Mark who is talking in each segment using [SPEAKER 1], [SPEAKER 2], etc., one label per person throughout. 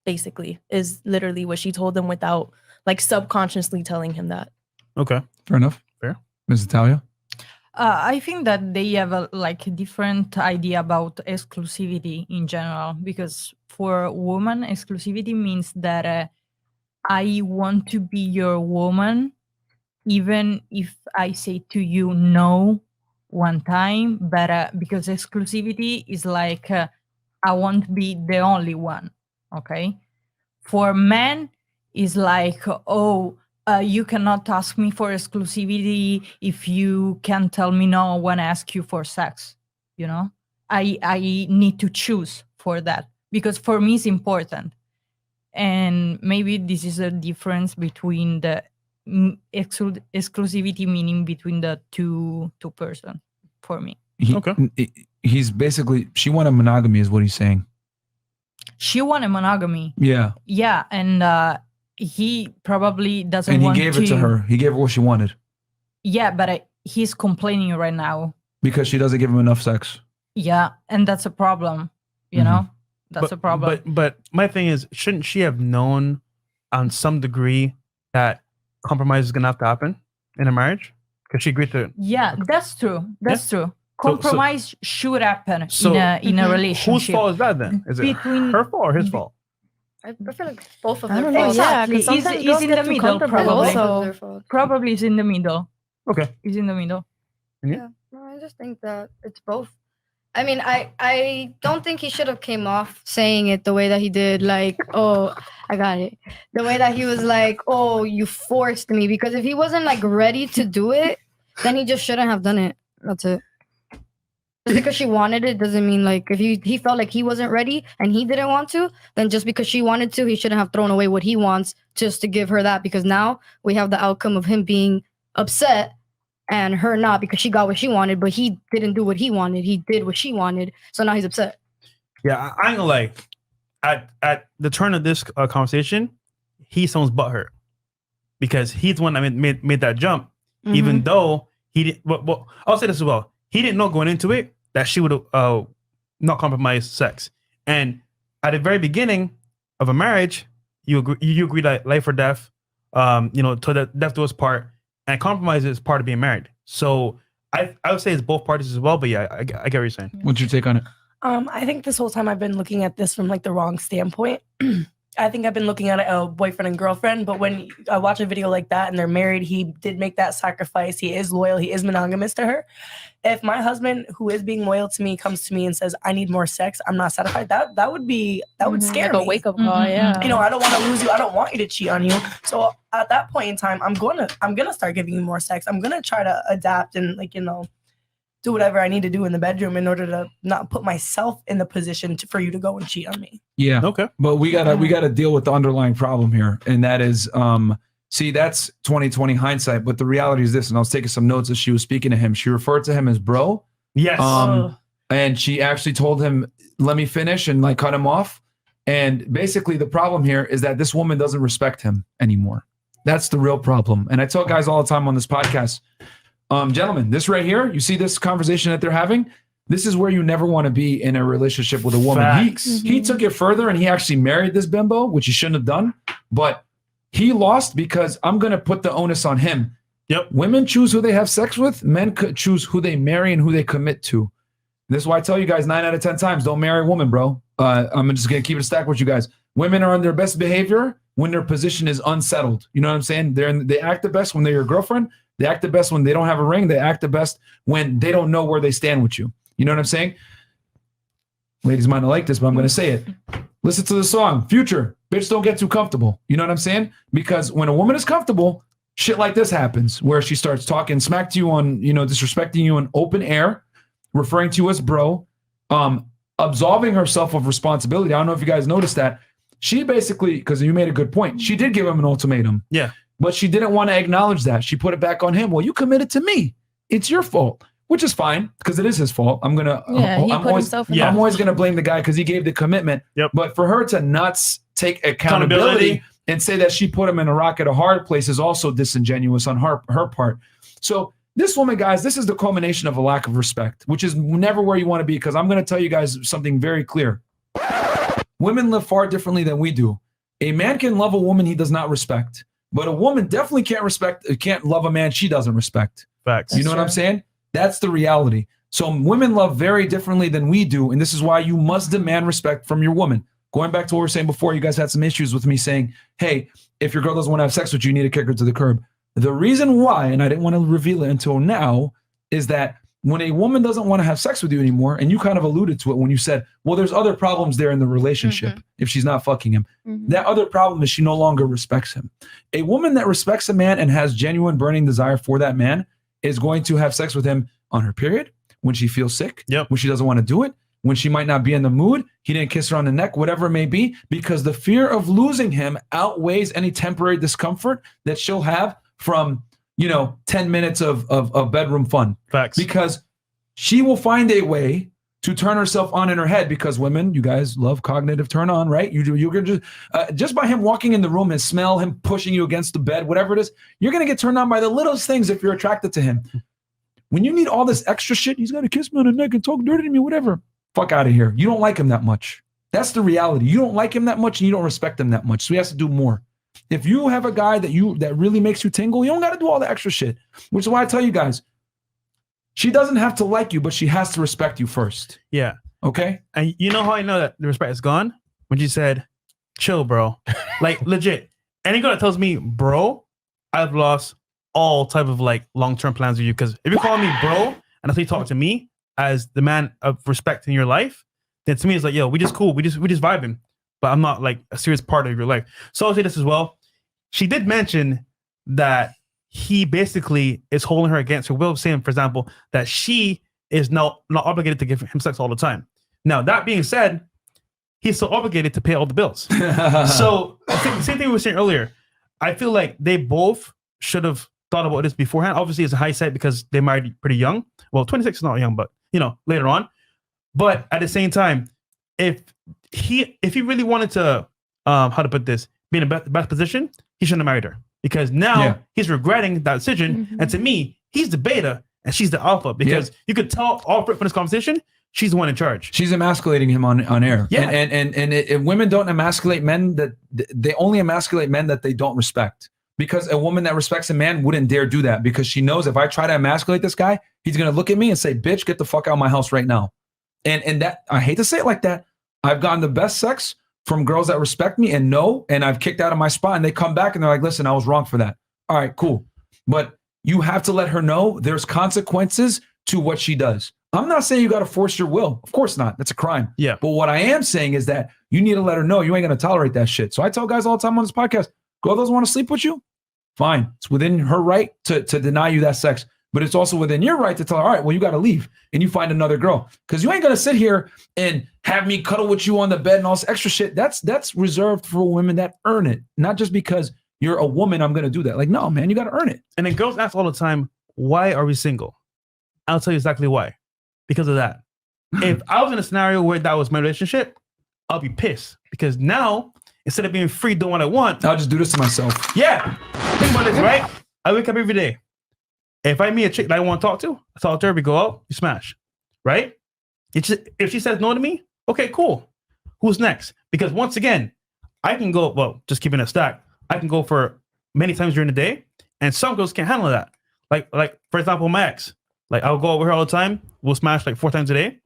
[SPEAKER 1] basically, is literally what she told him without like subconsciously telling him that.
[SPEAKER 2] Okay.
[SPEAKER 3] Fair enough.
[SPEAKER 2] Fair.
[SPEAKER 3] Ms. Italia?
[SPEAKER 4] I think that they have a different idea about exclusivity in general, because for a woman, exclusivity means that I want to be your woman, even if I say to you no one time, but because exclusivity is like I won't be the only one. Okay. For men, is like, oh, you cannot ask me for exclusivity if you can tell me no when I ask you for sex. You know, I need to choose for that because for me it's important. And maybe this is a difference between the exclusivity, meaning between the two person for me.
[SPEAKER 3] He's basically, she wanted monogamy is what he's saying.
[SPEAKER 4] She wanted monogamy.
[SPEAKER 3] Yeah.
[SPEAKER 4] Yeah, and he probably doesn't want to.
[SPEAKER 3] And he gave it to her. He gave her what she wanted.
[SPEAKER 4] Yeah, but he's complaining right now.
[SPEAKER 3] Because she doesn't give him enough sex.
[SPEAKER 4] Yeah, and that's a problem, you know? That's a problem.
[SPEAKER 2] But my thing is, shouldn't she have known on some degree that compromise is going to have to happen in a marriage? Because she agreed to...
[SPEAKER 4] Yeah, that's true. That's true. Compromise should happen in a relationship.
[SPEAKER 2] Whose fault is that then? Is it her fault or his fault?
[SPEAKER 5] I feel like both of
[SPEAKER 1] I
[SPEAKER 5] them.
[SPEAKER 1] don't know.
[SPEAKER 5] Exactly.
[SPEAKER 4] Yeah, he's in the middle, probably. Probably he's in the middle.
[SPEAKER 2] Okay.
[SPEAKER 4] He's in the middle.
[SPEAKER 5] Yeah. No, I just think that it's both. I mean, I don't think he should have came off saying it the way that he did. Like, oh, I got it. The way that he was like, oh, you forced me. Because if he wasn't like ready to do it, then he just shouldn't have done it. That's it. Just because she wanted it doesn't mean like if he felt like he wasn't ready and he didn't want to, then just because she wanted to, he shouldn't have thrown away what he wants just to give her that. Because now we have the outcome of him being upset and her not, because she got what she wanted, but he didn't do what he wanted. He did what she wanted. So now he's upset.
[SPEAKER 2] Yeah, I ain't gonna lie. At the turn of this conversation, he's someone's butthurt because he's the one that made that jump, even though he didn't. Well, I'll say this as well. He didn't know going into it that she would not compromise sex. And at the very beginning of a marriage, you agree that life or death, to the death do us part, and compromise is part of being married. So I would say it's both parties as well. But yeah, I get what you're saying.
[SPEAKER 3] What's your take on it?
[SPEAKER 1] I think this whole time I've been looking at this from like the wrong standpoint. I think I've been looking at a boyfriend and girlfriend, but when I watch a video like that and they're married, he did make that sacrifice. He is loyal. He is monogamous to her. If my husband, who is being loyal to me, comes to me and says, I need more sex, I'm not satisfied, that would scare me.
[SPEAKER 6] Like a wake-up call, yeah.
[SPEAKER 1] I don't want to lose you. I don't want you to cheat on you. So at that point in time, I'm gonna start giving you more sex. I'm gonna try to adapt and do whatever I need to do in the bedroom in order to not put myself in the position for you to go and cheat on me.
[SPEAKER 3] Yeah.
[SPEAKER 2] Okay.
[SPEAKER 3] But we gotta deal with the underlying problem here. And that is, see, that's 2020 hindsight. But the reality is this, and I was taking some notes as she was speaking to him. She referred to him as bro.
[SPEAKER 2] Yes.
[SPEAKER 3] And she actually told him, let me finish, and like cut him off. And basically the problem here is that this woman doesn't respect him anymore. That's the real problem. And I tell guys all the time on this podcast, gentlemen, this right here, you see this conversation that they're having? This is where you never want to be in a relationship with a woman. He took it further and he actually married this bimbo, which he shouldn't have done. But he lost because I'm going to put the onus on him.
[SPEAKER 2] Yep.
[SPEAKER 3] Women choose who they have sex with. Men could choose who they marry and who they commit to. This is why I tell you guys 9 out of 10 times, don't marry a woman, bro. I'm just going to keep it a stack with you guys. Women are on their best behavior when their position is unsettled. You know what I'm saying? They act the best when they're your girlfriend. They act the best when they don't have a ring. They act the best when they don't know where they stand with you. You know what I'm saying? Ladies might not like this, but I'm going to say it. Listen to the song, Future, Bitch Don't Get Too Comfortable. You know what I'm saying? Because when a woman is comfortable, shit like this happens, where she starts talking smack to you on, disrespecting you in open air, referring to you as bro, absolving herself of responsibility. I don't know if you guys noticed that. She basically, because you made a good point, she did give him an ultimatum.
[SPEAKER 2] Yeah.
[SPEAKER 3] But she didn't want to acknowledge that. She put it back on him. Well, you committed to me. It's your fault, which is fine because it is his fault. I'm always going to blame the guy because he gave the commitment.
[SPEAKER 2] Yep.
[SPEAKER 3] But for her to not take accountability and say that she put him in a rock at a hard place is also disingenuous on her part. So this woman, guys, this is the culmination of a lack of respect, which is never where you want to be, because I'm going to tell you guys something very clear. women live far differently than we do. A man can love a woman he does not respect, but a woman definitely can't love a man she doesn't respect.
[SPEAKER 2] Facts.
[SPEAKER 3] You know what I'm saying? That's the reality. So women love very differently than we do, and this is why you must demand respect from your woman. Going back to what we were saying before, you guys had some issues with me saying, hey, if your girl doesn't want to have sex with you, you need to kick her to the curb. The reason why, and I didn't want to reveal it until now, is that when a woman doesn't want to have sex with you anymore, and you kind of alluded to it when you said, well, there's other problems there in the relationship if she's not fucking him. That other problem is she no longer respects him. A woman that respects a man and has genuine burning desire for that man is going to have sex with him on her period, when she feels sick, when she doesn't want to do it, when she might not be in the mood, he didn't kiss her on the neck, whatever it may be, because the fear of losing him outweighs any temporary discomfort that she'll have from, 10 minutes of bedroom fun.
[SPEAKER 2] Facts.
[SPEAKER 3] Because she will find a way to turn herself on in her head, because women, you guys love cognitive turn on, right? You're gonna just by him walking in the room and smell him pushing you against the bed, whatever it is, you're gonna get turned on by the littlest things if you're attracted to him. When you need all this extra shit, he's got to kiss me on the neck and talk dirty to me, whatever. Fuck out of here. You don't like him that much. That's the reality. You don't like him that much and you don't respect him that much. So he has to do more. If you have a guy that really makes you tingle, you don't got to do all the extra shit. Which is why I tell you guys, she doesn't have to like you, but she has to respect you first.
[SPEAKER 2] Yeah.
[SPEAKER 3] Okay?
[SPEAKER 2] And you know how I know that the respect is gone? When she said, chill, bro. Like, legit. Any girl that tells me, bro, I've lost all type of like long-term plans with you, because if you call me bro and that's how you talk to me as the man of respect in your life, then to me it's like, yo, we just cool, we just vibing, but I'm not like a serious part of your life. So I'll say this as well. She did mention that he basically is holding her against her will, saying, for example, that she is not obligated to give him sex all the time. Now, that being said, he's still obligated to pay all the bills. So same thing we were saying earlier. I feel like they both should have thought about this beforehand. Obviously, it's a hindsight because they married pretty young. Well, 26 is not young, but later on. But at the same time, if he really wanted to, how to put this, be in the best position, he shouldn't have married her, because now he's regretting that decision. And to me, he's the beta and she's the alpha, because you could tell all from this conversation, she's the one in charge.
[SPEAKER 3] She's emasculating him on air.
[SPEAKER 2] Yeah.
[SPEAKER 3] And women don't emasculate men, that they only emasculate men that they don't respect. Because a woman that respects a man wouldn't dare do that, because she knows if I try to emasculate this guy, he's going to look at me and say, bitch, get the fuck out of my house right now. And that, I hate to say it like that, I've gotten the best sex from girls that respect me and know, and I've kicked out of my spot, and they come back and they're like, listen, I was wrong for that. All right, cool. But you have to let her know there's consequences to what she does. I'm not saying you got to force your will. Of course not. That's a crime.
[SPEAKER 2] Yeah.
[SPEAKER 3] But what I am saying is that you need to let her know you ain't going to tolerate that shit. So I tell guys all the time on this podcast, girl doesn't want to sleep with you? Fine. It's within her right to deny you that sex. But it's also within your right to tell her, all right, well, you got to leave and you find another girl. Because you ain't going to sit here and have me cuddle with you on the bed and all this extra shit. That's reserved for women that earn it. Not just because you're a woman, I'm going to do that. Like, no, man, you got to earn it.
[SPEAKER 2] And then girls ask all the time, why are we single? I'll tell you exactly why. Because of that. If I was in a scenario where that was my relationship, I'll be pissed. Because now, instead of being free doing what I want,
[SPEAKER 3] I'll just do this to myself.
[SPEAKER 2] Yeah. Think about this, right? I wake up every day. If I meet a chick that I want to talk to, I talk to her, we go out, we smash. Right? If she says no to me, okay, cool. Who's next? Because once again, I can go, well, just keeping a stack, I can go for many times during the day, and some girls can't handle that. Like for example, my ex. Like, I'll go over her all the time, we'll smash like 4 times a day,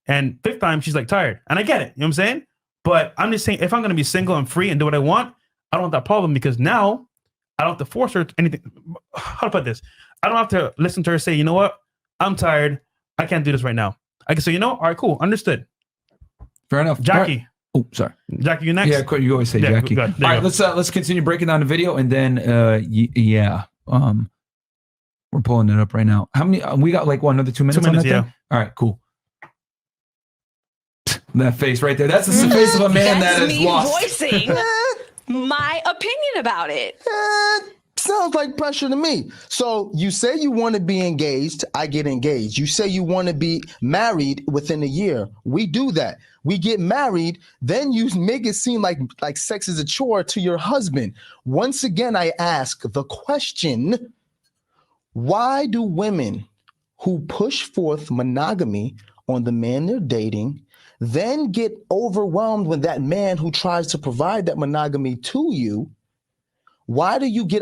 [SPEAKER 2] and 5th time, she's like tired. And I get it, you know what I'm saying? But I'm just saying, if I'm going to be single and free and do what I want, I don't have that problem, because now I don't have to force her to anything. How to put this? I don't have to listen to her say, you know what? I'm tired. I can't do this right now. I can say, all right, cool. Understood.
[SPEAKER 3] Fair enough.
[SPEAKER 2] Jackie.
[SPEAKER 3] Right. Oh, sorry.
[SPEAKER 2] Jackie, you next?
[SPEAKER 3] Yeah, you always say Jackie.
[SPEAKER 2] All
[SPEAKER 3] right, let's continue breaking down the video, and then we're pulling it up right now. How many? We got like another 2 minutes.
[SPEAKER 2] 2 minutes,
[SPEAKER 3] on that thing? All right, cool. That face right there. That's the face of a man that is lost.
[SPEAKER 6] Voicing my opinion about it.
[SPEAKER 7] Sounds like pressure to me. So you say you want to be engaged, I get engaged. You say you want to be married within a year. We do that. We get married, then you make it seem like sex is a chore to your husband. Once again, I ask the question, why do women who push forth monogamy on the man they're dating then get overwhelmed when that man who tries to provide that monogamy to you, why do you get